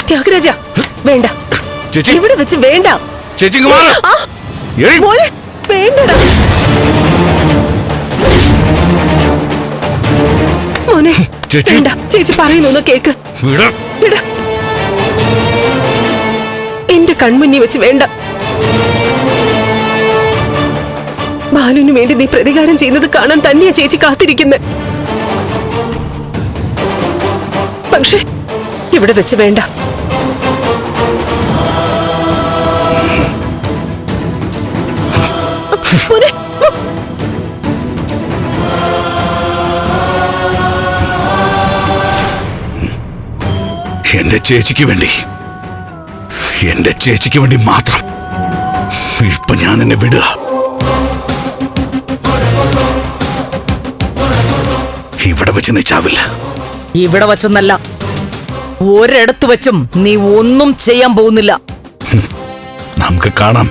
ത്യാഗരാജ വേണ്ട, ഇവിടെ വെച്ച് വേണ്ട. മോനെ വേണ്ടടാ മോനെ, വേണ്ട. ചേച്ചി പറയുന്നു കേക്ക്. എന്റെ കൺമുന്നി വെച്ച് വേണ്ട. ബാലുവിന് വേണ്ടി നീ പ്രതികാരം ചെയ്യുന്നത് കാണാൻ തന്നെയാ ചേച്ചി കാത്തിരിക്കുന്നത്. പക്ഷെ ഇവിടെ വെച്ച് വേണ്ട. എന്റെ ചേച്ചിക്ക് വേണ്ടി മാത്രം ഇപ്പൊ ഞാൻ നിന്നെ വിടുക. ഇവിടെ വെച്ച് നീ ചാവില്ല. ഇവിടെ വച്ചെന്നല്ല, ഒരിടത്ത് വെച്ചും നീ ഒന്നും ചെയ്യാൻ പോകുന്നില്ല. നമുക്ക് കാണാം.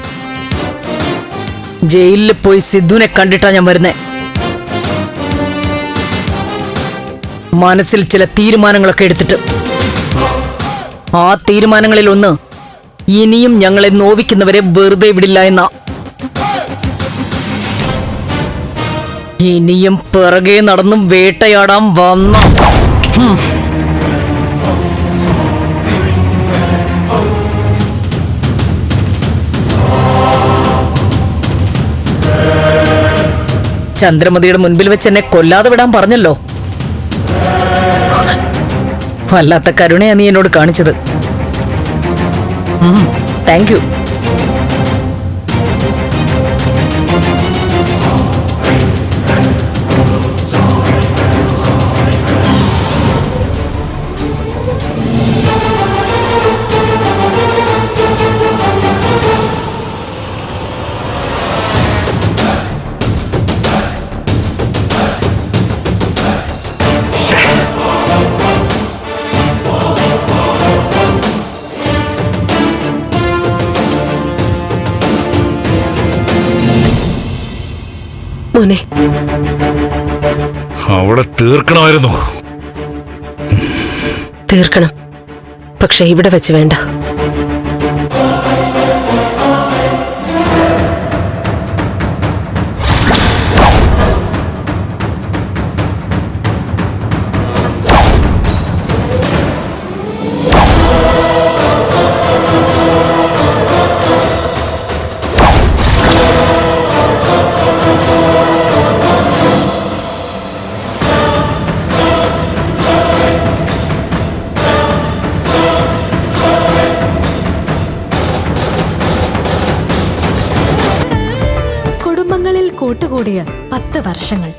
ജയിലിൽ പോയി സിദ്ധുവിനെ കണ്ടിട്ടാ ഞാൻ വരുന്നേ. മനസ്സിൽ ചില തീരുമാനങ്ങളൊക്കെ എടുത്തിട്ട്. ആ തീരുമാനങ്ങളിൽ ഒന്ന്, ഇനിയും ഞങ്ങളെ നോവിക്കുന്നവരെ വെറുതെ വിടില്ല എന്നാ. ഇനിയും പിറകെ നടന്നും വേട്ടയാടാൻ വന്ന ചന്ദ്രമതിയുടെ മുൻപിൽ വെച്ച് എന്നെ കൊല്ലാതെ വിടാൻ പറഞ്ഞല്ലോ. വല്ലാത്ത കരുണയാ നീ എന്നോട് കാണിച്ചത്. Thank you. മോനെ, അവിടെ തീർക്കണമായിരുന്നു. തീർക്കണം, പക്ഷെ ഇവിടെ വെച്ച് വേണ്ട. കൂട്ടുകൂടിയ 10 വർഷങ്ങൾ.